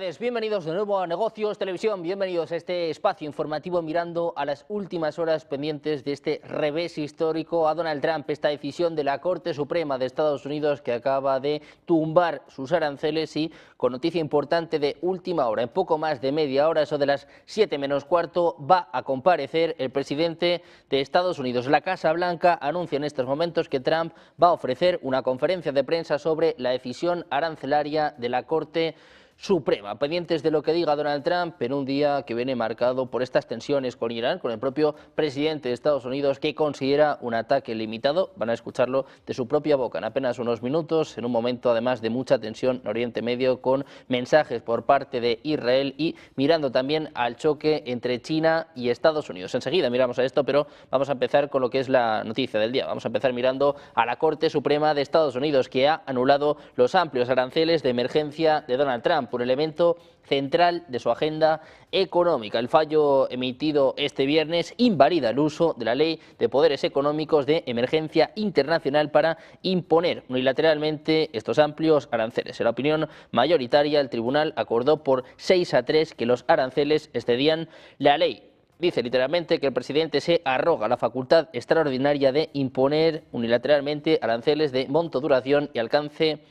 tardes, bienvenidos de nuevo a Negocios Televisión, bienvenidos a este espacio informativo mirando a las últimas horas pendientes de este revés histórico a Donald Trump, esta decisión de la Corte Suprema de Estados Unidos que acaba de tumbar sus aranceles y con noticia importante de última hora, en poco más de media hora, eso de las 7 menos cuarto, va a comparecer el presidente de Estados Unidos. La Casa Blanca anuncia en estos momentos que Trump va a ofrecer una conferencia de prensa sobre la decisión arancelaria de la Corte Suprema, pendientes de lo que diga Donald Trump en un día que viene marcado por estas tensiones con Irán, con el propio presidente de Estados Unidos que considera un ataque limitado. Van a escucharlo de su propia boca en apenas unos minutos, en un momento además de mucha tensión en Oriente Medio, con mensajes por parte de Israel y mirando también al choque entre China y Estados Unidos. Enseguida miramos a esto, pero vamos a empezar con lo que es la noticia del día. Vamos a empezar mirando a la Corte Suprema de Estados Unidos, que ha anulado los amplios aranceles de emergencia de Donald Trump, un elemento central de su agenda económica. El fallo emitido este viernes invalida el uso de la Ley de Poderes Económicos de Emergencia Internacional para imponer unilateralmente estos amplios aranceles. En la opinión mayoritaria, el tribunal acordó por 6-3 que los aranceles excedían la ley. Dice literalmente que el presidente se arroga la facultad extraordinaria de imponer unilateralmente aranceles de monto, duración y alcance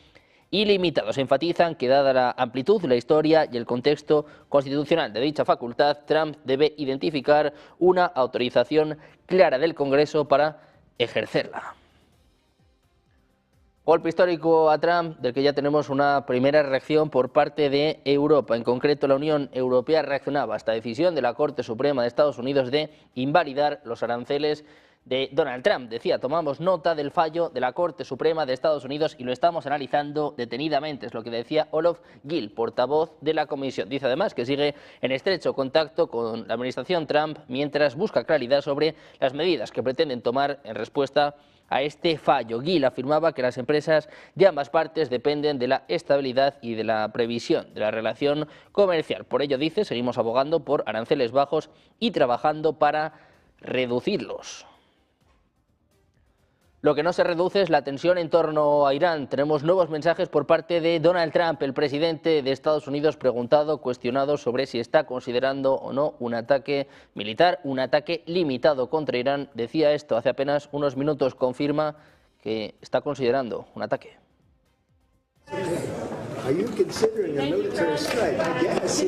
ilimitados. Enfatizan que, dada la amplitud, la historia y el contexto constitucional de dicha facultad, Trump debe identificar una autorización clara del Congreso para ejercerla. Golpe histórico a Trump, del que ya tenemos una primera reacción por parte de Europa. En concreto, la Unión Europea reaccionaba a esta decisión de la Corte Suprema de Estados Unidos de invalidar los aranceles de Donald Trump. Decía, tomamos nota del fallo de la Corte Suprema de Estados Unidos y lo estamos analizando detenidamente, es lo que decía Olof Gill, portavoz de la Comisión. Dice además que sigue en estrecho contacto con la administración Trump mientras busca claridad sobre las medidas que pretenden tomar en respuesta a este fallo. Gill afirmaba que las empresas de ambas partes dependen de la estabilidad y de la previsión de la relación comercial. Por ello, dice, seguimos abogando por aranceles bajos y trabajando para reducirlos. Lo que no se reduce es la tensión en torno a Irán. Tenemos nuevos mensajes por parte de Donald Trump, el presidente de Estados Unidos, cuestionado sobre si está considerando o no un ataque militar, un ataque limitado contra Irán. Decía esto hace apenas unos minutos, confirma que está considerando un ataque. Are you considering a military strike? Yes.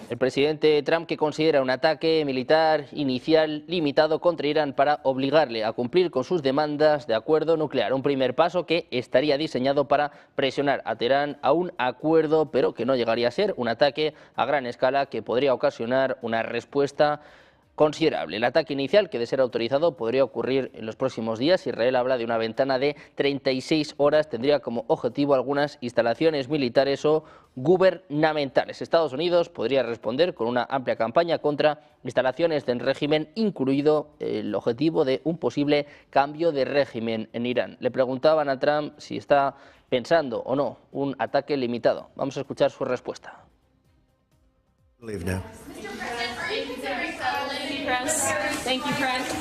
El presidente Trump, que considera un ataque militar inicial limitado contra Irán para obligarle a cumplir con sus demandas de acuerdo nuclear. Un primer paso que estaría diseñado para presionar a Teherán a un acuerdo, pero que no llegaría a ser un ataque a gran escala que podría ocasionar una respuesta considerable. El ataque inicial, que de ser autorizado podría ocurrir en los próximos días. Israel habla de una ventana de 36 horas. Tendría como objetivo algunas instalaciones militares o gubernamentales. Estados Unidos podría responder con una amplia campaña contra instalaciones del régimen, incluido el objetivo de un posible cambio de régimen en Irán. Le preguntaban a Trump si está pensando o no un ataque limitado. Vamos a escuchar su respuesta. Thank you, press. Thank you, press.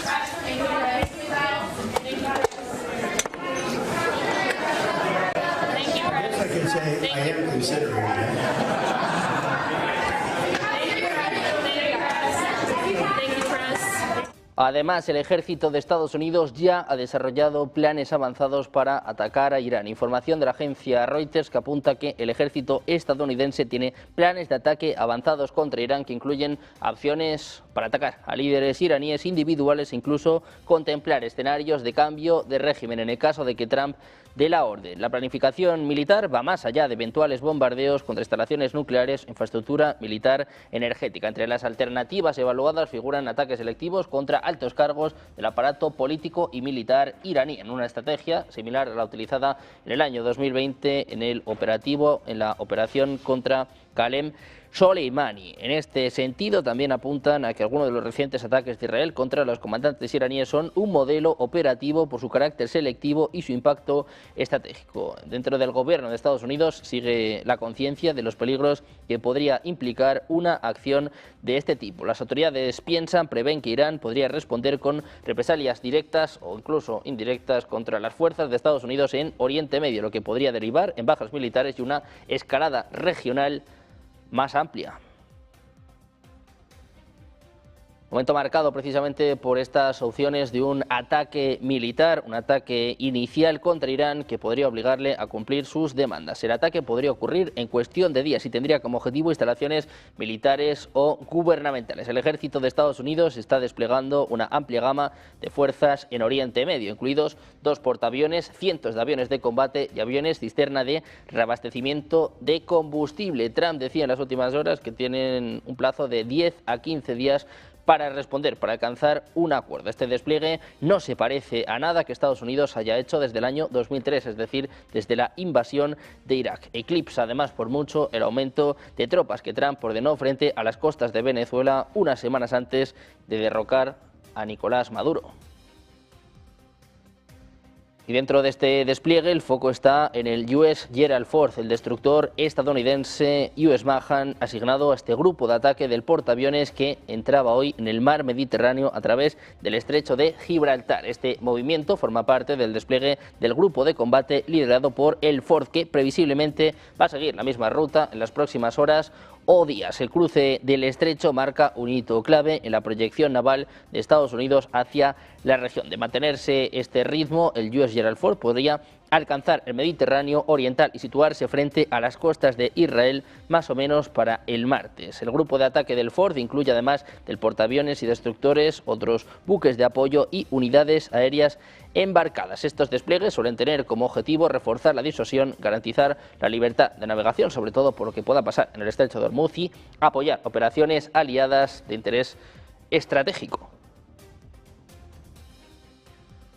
Thank you, press. Thank you, press. I can say I am considering it. Además, el ejército de Estados Unidos ya ha desarrollado planes avanzados para atacar a Irán. Información de la agencia Reuters que apunta que el ejército estadounidense tiene planes de ataque avanzados contra Irán que incluyen acciones para atacar a líderes iraníes individuales e incluso contemplar escenarios de cambio de régimen en el caso de que Trump dé la orden. La planificación militar va más allá de eventuales bombardeos contra instalaciones nucleares, infraestructura militar energética. Entre las alternativas evaluadas figuran ataques selectivos contra altos cargos del aparato político y militar iraní, en una estrategia similar a la utilizada en el año 2020 en la operación contra Qasem Soleimani. En este sentido, también apuntan a que algunos de los recientes ataques de Israel contra los comandantes iraníes son un modelo operativo por su carácter selectivo y su impacto estratégico. Dentro del gobierno de Estados Unidos sigue la conciencia de los peligros que podría implicar una acción de este tipo. Las autoridades prevén que Irán podría responder con represalias directas o incluso indirectas contra las fuerzas de Estados Unidos en Oriente Medio, lo que podría derivar en bajas militares y una escalada regional más amplia. Momento marcado precisamente por estas opciones de un ataque militar, un ataque inicial contra Irán que podría obligarle a cumplir sus demandas. El ataque podría ocurrir en cuestión de días y tendría como objetivo instalaciones militares o gubernamentales. El ejército de Estados Unidos está desplegando una amplia gama de fuerzas en Oriente Medio, incluidos 2 portaaviones, cientos de aviones de combate y aviones cisterna de reabastecimiento de combustible. Trump decía en las últimas horas que tienen un plazo de 10 a 15 días para responder, para alcanzar un acuerdo. Este despliegue no se parece a nada que Estados Unidos haya hecho desde el año 2003, es decir, desde la invasión de Irak. Eclipsa además por mucho el aumento de tropas que Trump ordenó frente a las costas de Venezuela unas semanas antes de derrocar a Nicolás Maduro. Y dentro de este despliegue el foco está en el US Gerald Ford, el destructor estadounidense US Mahan, asignado a este grupo de ataque del portaaviones que entraba hoy en el mar Mediterráneo a través del estrecho de Gibraltar. Este movimiento forma parte del despliegue del grupo de combate liderado por el Ford, que previsiblemente va a seguir la misma ruta en las próximas horas o días. El cruce del estrecho marca un hito clave en la proyección naval de Estados Unidos hacia la región. De mantenerse este ritmo, el US Gerald Ford podría alcanzar el Mediterráneo oriental y situarse frente a las costas de Israel más o menos para el martes. El grupo de ataque del Ford incluye, además del portaaviones y destructores, otros buques de apoyo y unidades aéreas embarcadas. Estos despliegues suelen tener como objetivo reforzar la disuasión, garantizar la libertad de navegación, sobre todo por lo que pueda pasar en el estrecho de Hormuz, y apoyar operaciones aliadas de interés estratégico.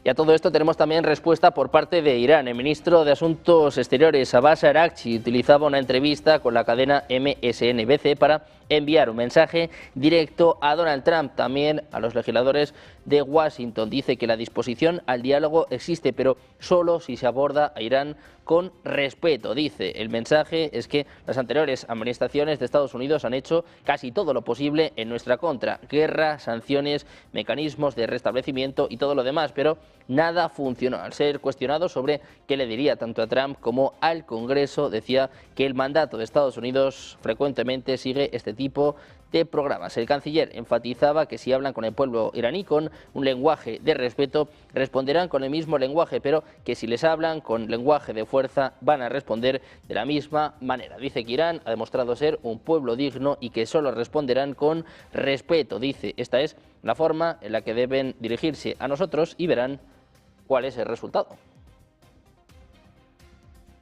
Y a todo esto tenemos también respuesta por parte de Irán. El ministro de Asuntos Exteriores, Abbas Araghchi, utilizaba una entrevista con la cadena MSNBC para enviar un mensaje directo a Donald Trump, también a los legisladores de Washington. Dice que la disposición al diálogo existe, pero solo si se aborda a Irán con respeto. Dice, el mensaje es que las anteriores administraciones de Estados Unidos han hecho casi todo lo posible en nuestra contra: guerra, sanciones, mecanismos de restablecimiento y todo lo demás, pero nada funcionó. Al ser cuestionado sobre qué le diría tanto a Trump como al Congreso, decía que el mandato de Estados Unidos frecuentemente sigue este tipo de programas. El canciller enfatizaba que si hablan con el pueblo iraní con un lenguaje de respeto, responderán con el mismo lenguaje, pero que si les hablan con lenguaje de fuerza, van a responder de la misma manera. Dice que Irán ha demostrado ser un pueblo digno y que solo responderán con respeto. Dice, esta es la forma en la que deben dirigirse a nosotros y verán cuál es el resultado.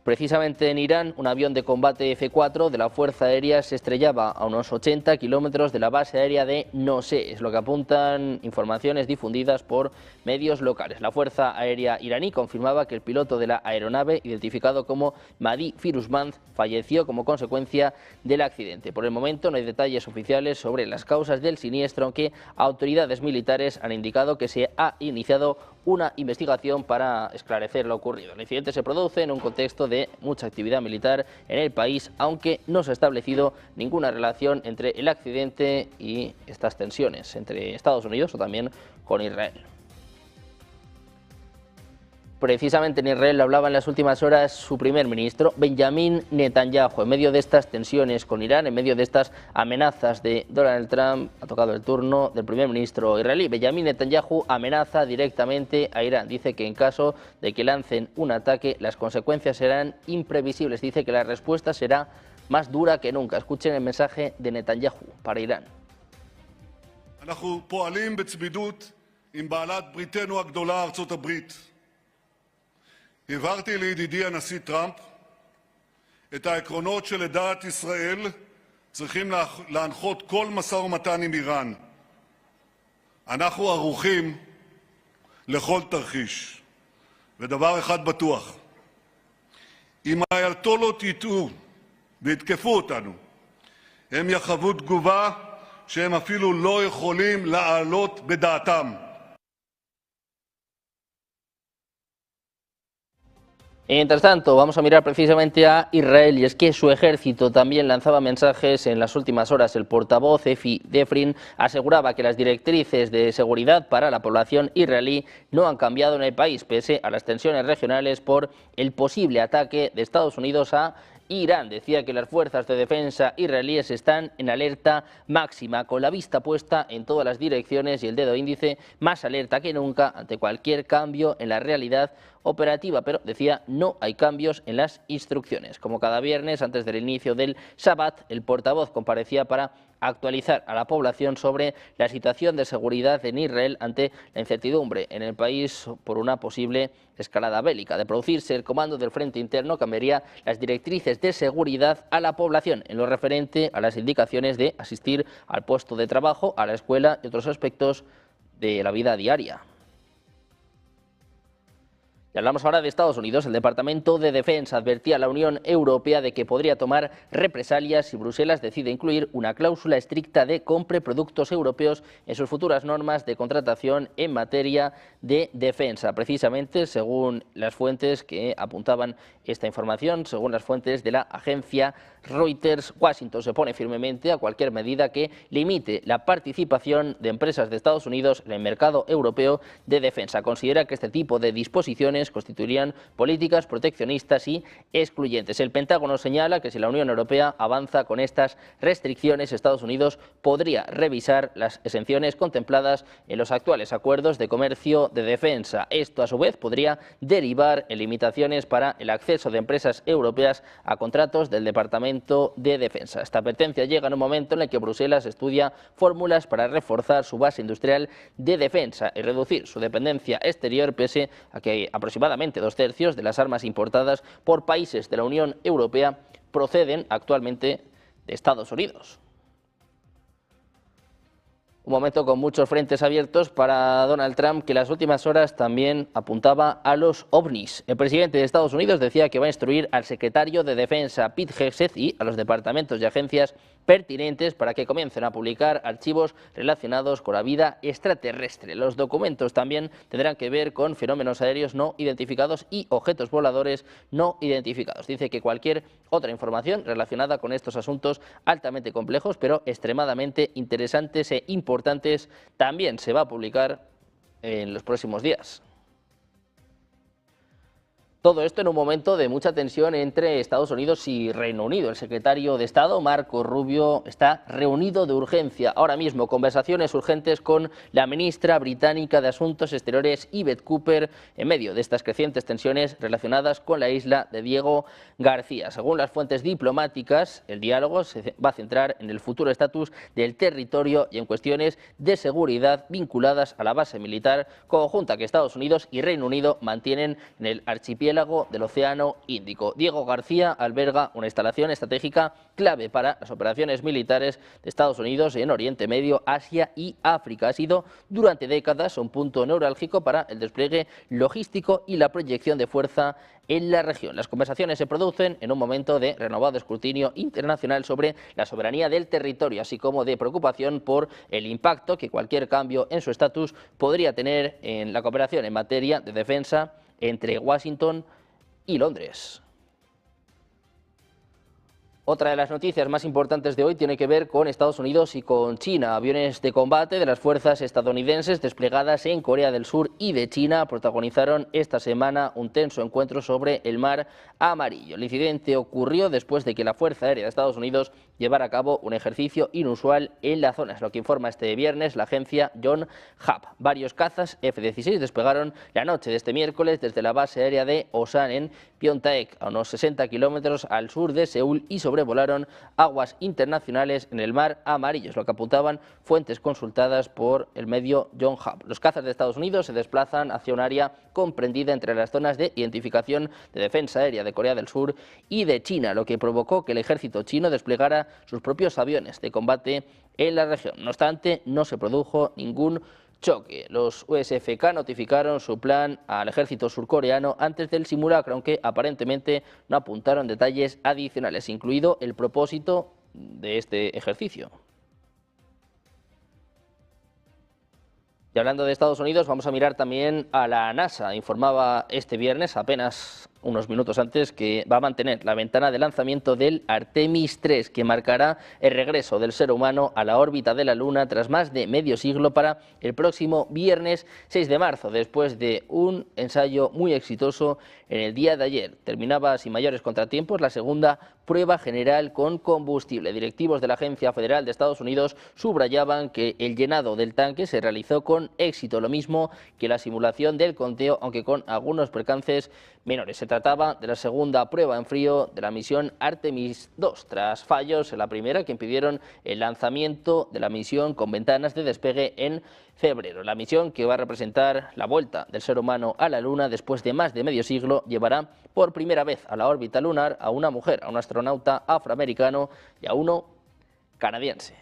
Precisamente en Irán, un avión de combate F-4 de la Fuerza Aérea se estrellaba a unos 80 kilómetros de la base aérea de Nosé, es lo que apuntan informaciones difundidas por medios locales. La Fuerza Aérea iraní confirmaba que el piloto de la aeronave, identificado como Mahdi Firuzmand, falleció como consecuencia del accidente. Por el momento no hay detalles oficiales sobre las causas del siniestro, aunque autoridades militares han indicado que se ha iniciado una investigación para esclarecer lo ocurrido. El incidente se produce en un contexto de mucha actividad militar en el país, aunque no se ha establecido ninguna relación entre el accidente y estas tensiones entre Estados Unidos o también con Israel. Precisamente en Israel hablaba en las últimas horas su primer ministro, Benjamin Netanyahu. En medio de estas tensiones con Irán, en medio de estas amenazas de Donald Trump, ha tocado el turno del primer ministro israelí. Benjamin Netanyahu amenaza directamente a Irán. Dice que en caso de que lancen un ataque, las consecuencias serán imprevisibles. Dice que la respuesta será más dura que nunca. Escuchen el mensaje de Netanyahu para Irán. אנחנו פועלים בצמידות עם בעלת בריתנו הגדולה, ארצות הברית. הבהרתי לידידי הנשיא טראמפ את העקרונות שלדעת ישראל צריכים להנחות כל משא ומתן עם איראן. אנחנו ערוכים לכל תרחיש. ודבר אחד בטוח, אם האייתולות יטעו ויתקפו אותנו, הם יחוו תגובה שהם אפילו לא יכולים להעלות בדעתם. Mientras tanto, vamos a mirar precisamente a Israel, y es que su ejército también lanzaba mensajes en las últimas horas. El portavoz Efi Defrin aseguraba que las directrices de seguridad para la población israelí no han cambiado en el país, pese a las tensiones regionales por el posible ataque de Estados Unidos a Irán. Decía que las fuerzas de defensa israelíes están en alerta máxima, con la vista puesta en todas las direcciones y el dedo índice más alerta que nunca ante cualquier cambio en la realidad operativa, pero decía no hay cambios en las instrucciones. Como cada viernes antes del inicio del Shabbat, el portavoz comparecía para actualizar a la población sobre la situación de seguridad en Israel ante la incertidumbre en el país por una posible escalada bélica. De producirse el comando del frente interno, cambiaría las directrices de seguridad a la población en lo referente a las indicaciones de asistir al puesto de trabajo, a la escuela y otros aspectos de la vida diaria. Y hablamos ahora de Estados Unidos. El Departamento de Defensa advertía a la Unión Europea de que podría tomar represalias si Bruselas decide incluir una cláusula estricta de compre productos europeos en sus futuras normas de contratación en materia de defensa. Precisamente, según las fuentes que apuntaban esta información, según las fuentes de la agencia Reuters, Washington se opone firmemente a cualquier medida que limite la participación de empresas de Estados Unidos en el mercado europeo de defensa. Considera que este tipo de disposiciones constituirían políticas proteccionistas y excluyentes. El Pentágono señala que si la Unión Europea avanza con estas restricciones, Estados Unidos podría revisar las exenciones contempladas en los actuales acuerdos de comercio de defensa. Esto, a su vez, podría derivar en limitaciones para el acceso de empresas europeas a contratos del Departamento de Defensa. Esta advertencia llega en un momento en el que Bruselas estudia fórmulas para reforzar su base industrial de defensa y reducir su dependencia exterior, pese a que aproximadamente 2/3 de las armas importadas por países de la Unión Europea proceden actualmente de Estados Unidos. Un momento con muchos frentes abiertos para Donald Trump, que en las últimas horas también apuntaba a los ovnis. El presidente de Estados Unidos decía que va a instruir al secretario de Defensa, Pete Hegseth, y a los departamentos y agencias pertinentes para que comiencen a publicar archivos relacionados con la vida extraterrestre. Los documentos también tendrán que ver con fenómenos aéreos no identificados y objetos voladores no identificados. Dice que cualquier otra información relacionada con estos asuntos altamente complejos, pero extremadamente interesantes e importantes, también se va a publicar en los próximos días. Todo esto en un momento de mucha tensión entre Estados Unidos y Reino Unido. El secretario de Estado, Marco Rubio, está reunido de urgencia ahora mismo. Conversaciones urgentes con la ministra británica de Asuntos Exteriores, Yvette Cooper, en medio de estas crecientes tensiones relacionadas con la isla de Diego García. Según las fuentes diplomáticas, el diálogo se va a centrar en el futuro estatus del territorio y en cuestiones de seguridad vinculadas a la base militar conjunta que Estados Unidos y Reino Unido mantienen en el archipiélago del Océano Índico. Diego García alberga una instalación estratégica clave para las operaciones militares de Estados Unidos en Oriente Medio, Asia y África. Ha sido durante décadas un punto neurálgico para el despliegue logístico y la proyección de fuerza en la región. Las conversaciones se producen en un momento de renovado escrutinio internacional sobre la soberanía del territorio, así como de preocupación por el impacto que cualquier cambio en su estatus podría tener en la cooperación en materia de defensa entre Washington y Londres. Otra de las noticias más importantes de hoy tiene que ver con Estados Unidos y con China. Aviones de combate de las fuerzas estadounidenses desplegadas en Corea del Sur y de China protagonizaron esta semana un tenso encuentro sobre el Mar Amarillo. El incidente ocurrió después de que la Fuerza Aérea de Estados Unidos llevara a cabo un ejercicio inusual en la zona. Es lo que informa este viernes la agencia Yonhap. Varios cazas F-16 despegaron la noche de este miércoles desde la base aérea de Osan en Pyeongtaek, a unos 60 kilómetros al sur de Seúl, y sobrevolaron aguas internacionales en el Mar Amarillo, es lo que apuntaban fuentes consultadas por el medio Yonhap. Los cazas de Estados Unidos se desplazan hacia un área comprendida entre las zonas de identificación de defensa aérea de Corea del Sur y de China, lo que provocó que el ejército chino desplegara sus propios aviones de combate en la región. No obstante, no se produjo ningún choque. Los USFK notificaron su plan al ejército surcoreano antes del simulacro, aunque aparentemente no apuntaron detalles adicionales, incluido el propósito de este ejercicio. Y hablando de Estados Unidos, vamos a mirar también a la NASA. Informaba este viernes, apenas unos minutos antes, que va a mantener la ventana de lanzamiento del Artemis 3, que marcará el regreso del ser humano a la órbita de la Luna tras más de medio siglo para el próximo viernes 6 de marzo, después de un ensayo muy exitoso en el día de ayer. Terminaba sin mayores contratiempos la segunda prueba general con combustible. Directivos de la Agencia Federal de Estados Unidos subrayaban que el llenado del tanque se realizó con éxito, lo mismo que la simulación del conteo, aunque con algunos percances menores. Se trataba de la segunda prueba en frío de la misión Artemis 2, tras fallos en la primera que impidieron el lanzamiento de la misión con ventanas de despegue en febrero. La misión, que va a representar la vuelta del ser humano a la Luna después de más de medio siglo, llevará por primera vez a la órbita lunar a una mujer, a un astronauta afroamericano y a uno canadiense.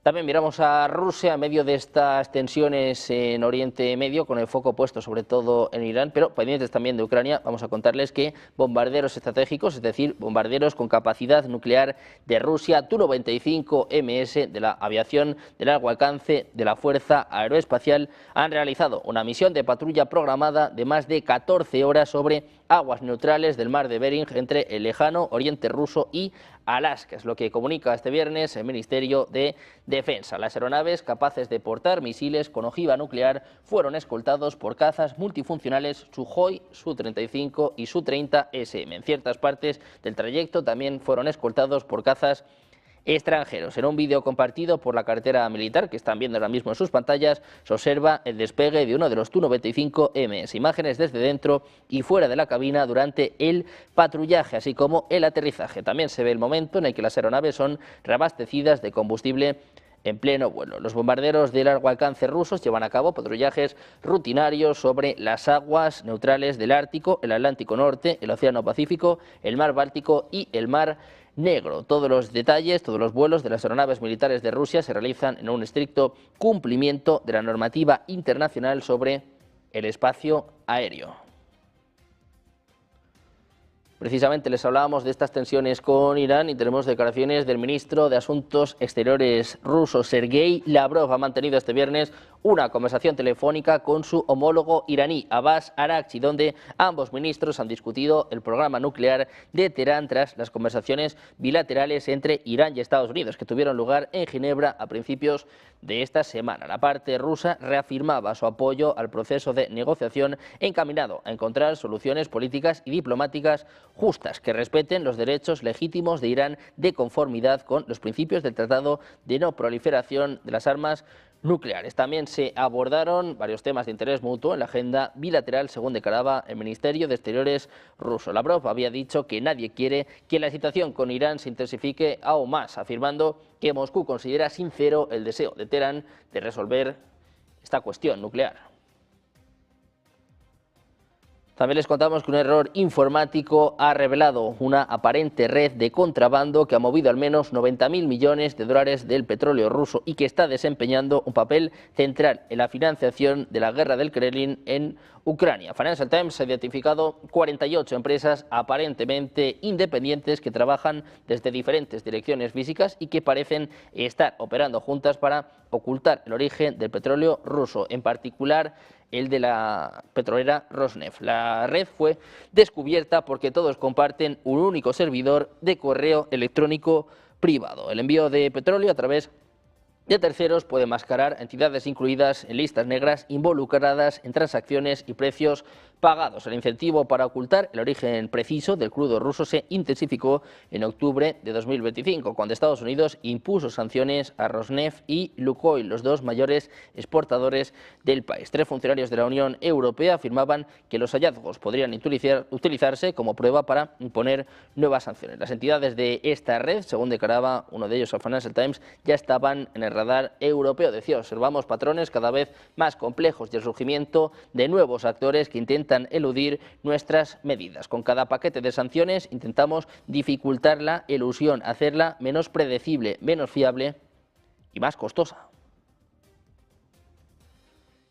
También miramos a Rusia en medio de estas tensiones en Oriente Medio, con el foco puesto sobre todo en Irán, pero pendientes también de Ucrania. Vamos a contarles que bombarderos estratégicos, es decir, bombarderos con capacidad nuclear de Rusia, Tu-95MS de la aviación de largo alcance de la Fuerza Aeroespacial, han realizado una misión de patrulla programada de más de 14 horas sobre aguas neutrales del mar de Bering entre el lejano Oriente ruso y Alaska. Es lo que comunica este viernes el Ministerio de Defensa. Las aeronaves capaces de portar misiles con ojiva nuclear fueron escoltados por cazas multifuncionales Sukhoi, Su-35 y Su-30SM. En ciertas partes del trayecto también fueron escoltados por cazas extranjeros. En un vídeo compartido por la cartera militar, que están viendo ahora mismo en sus pantallas, se observa el despegue de uno de los Tu-95MS, imágenes desde dentro y fuera de la cabina durante el patrullaje, así como el aterrizaje. También se ve el momento en el que las aeronaves son reabastecidas de combustible en pleno vuelo. Los bombarderos de largo alcance rusos llevan a cabo patrullajes rutinarios sobre las aguas neutrales del Ártico, el Atlántico Norte, el Océano Pacífico, el Mar Báltico y el Mar Negro. Todos los detalles, todos los vuelos de las aeronaves militares de Rusia se realizan en un estricto cumplimiento de la normativa internacional sobre el espacio aéreo. Precisamente les hablábamos de estas tensiones con Irán y tenemos declaraciones del ministro de Asuntos Exteriores ruso, Sergei Lavrov. Ha mantenido este viernes una conversación telefónica con su homólogo iraní, Abbas Araghchi, donde ambos ministros han discutido el programa nuclear de Teherán tras las conversaciones bilaterales entre Irán y Estados Unidos, que tuvieron lugar en Ginebra a principios de esta semana. La parte rusa reafirmaba su apoyo al proceso de negociación encaminado a encontrar soluciones políticas y diplomáticas justas que respeten los derechos legítimos de Irán de conformidad con los principios del Tratado de No Proliferación de las Armas Nucleares. También se abordaron varios temas de interés mutuo en la agenda bilateral, según declaraba el Ministerio de Exteriores ruso. Lavrov había dicho que nadie quiere que la situación con Irán se intensifique aún más, afirmando que Moscú considera sincero el deseo de Teherán de resolver esta cuestión nuclear. También les contamos que un error informático ha revelado una aparente red de contrabando que ha movido al menos 90.000 millones de dólares del petróleo ruso y que está desempeñando un papel central en la financiación de la guerra del Kremlin en Ucrania. Financial Times ha identificado 48 empresas aparentemente independientes que trabajan desde diferentes direcciones físicas y que parecen estar operando juntas para ocultar el origen del petróleo ruso, en particular el de la petrolera Rosneft. La red fue descubierta porque todos comparten un único servidor de correo electrónico privado. El envío de petróleo a través de terceros puede mascarar entidades incluidas en listas negras involucradas en transacciones y precios pagados. El incentivo para ocultar el origen preciso del crudo ruso se intensificó en octubre de 2025, cuando Estados Unidos impuso sanciones a Rosneft y Lukoil, los dos mayores exportadores del país. 3 funcionarios de la Unión Europea afirmaban que los hallazgos podrían utilizarse como prueba para imponer nuevas sanciones. Las entidades de esta red, según declaraba uno de ellos al Financial Times, ya estaban en el radar europeo. Decía, observamos patrones cada vez más complejos y el surgimiento de nuevos actores que intentan eludir nuestras medidas. Con cada paquete de sanciones intentamos dificultar la elusión, hacerla menos predecible, menos fiable y más costosa.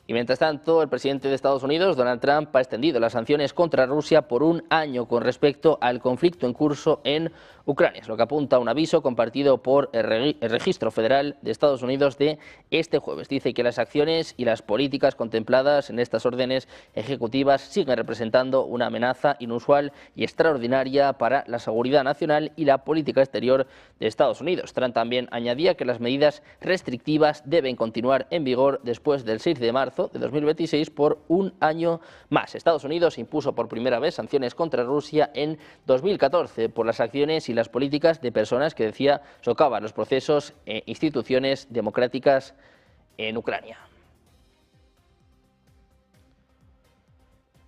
Y mientras tanto, el presidente de Estados Unidos, Donald Trump, ha extendido las sanciones contra Rusia por un año con respecto al conflicto en curso en Ucrania, es lo que apunta a un aviso compartido por el Registro Federal de Estados Unidos de este jueves. Dice que las acciones y las políticas contempladas en estas órdenes ejecutivas siguen representando una amenaza inusual y extraordinaria para la seguridad nacional y la política exterior de Estados Unidos. Trump también añadía que las medidas restrictivas deben continuar en vigor después del 6 de marzo de 2026 por un año más. Estados Unidos impuso por primera vez sanciones contra Rusia en 2014 por las acciones y las políticas de personas que, decía, socavan los procesos e instituciones democráticas en Ucrania.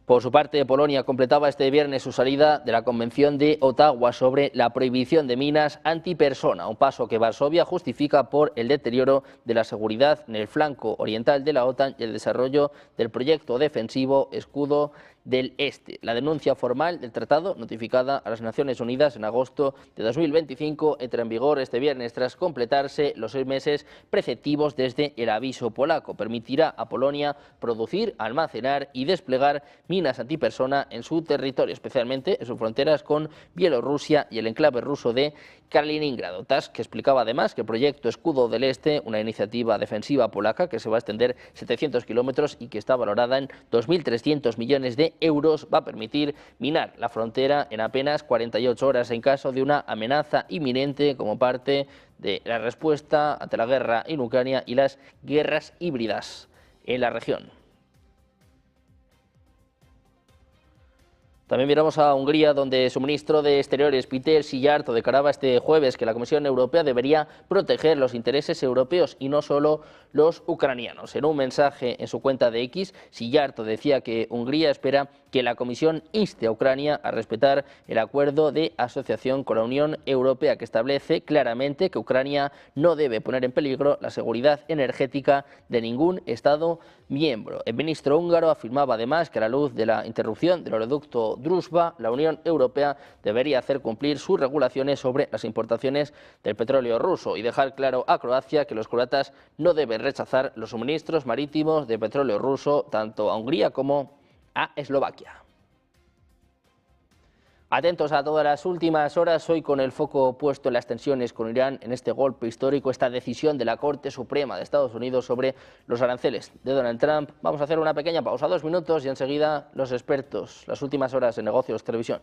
Por su parte, Polonia completaba este viernes su salida de la Convención de Ottawa sobre la prohibición de minas antipersona, un paso que Varsovia justifica por el deterioro de la seguridad en el flanco oriental de la OTAN y el desarrollo del proyecto defensivo Escudo del Este. La denuncia formal del tratado, notificada a las Naciones Unidas en agosto de 2025, entra en vigor este viernes tras completarse los 6 meses preceptivos desde el aviso polaco. Permitirá a Polonia producir, almacenar y desplegar minas antipersona en su territorio, especialmente en sus fronteras con Bielorrusia y el enclave ruso de Kaliningrado. Tusk explicaba además que el proyecto Escudo del Este, una iniciativa defensiva polaca que se va a extender 700 kilómetros y que está valorada en 2.300 millones de euros, va a permitir minar la frontera en apenas 48 horas en caso de una amenaza inminente como parte de la respuesta ante la guerra en Ucrania y las guerras híbridas en la región. También miramos a Hungría, donde su ministro de Exteriores, Péter Szijjártó, declaraba este jueves que la Comisión Europea debería proteger los intereses europeos y no solo los ucranianos. En un mensaje en su cuenta de X, Szijjártó decía que Hungría espera que la Comisión inste a Ucrania a respetar el acuerdo de asociación con la Unión Europea, que establece claramente que Ucrania no debe poner en peligro la seguridad energética de ningún Estado miembro. El ministro húngaro afirmaba además que a la luz de la interrupción del oleoducto Druzhba, la Unión Europea debería hacer cumplir sus regulaciones sobre las importaciones del petróleo ruso y dejar claro a Croacia que los croatas no deben rechazar los suministros marítimos de petróleo ruso tanto a Hungría como a Eslovaquia. Atentos a todas las últimas horas, hoy con el foco puesto en las tensiones con Irán, en este golpe histórico, esta decisión de la Corte Suprema de Estados Unidos sobre los aranceles de Donald Trump. Vamos a hacer una pequeña pausa, 2 minutos, y enseguida los expertos, las últimas horas en Negocios Televisión.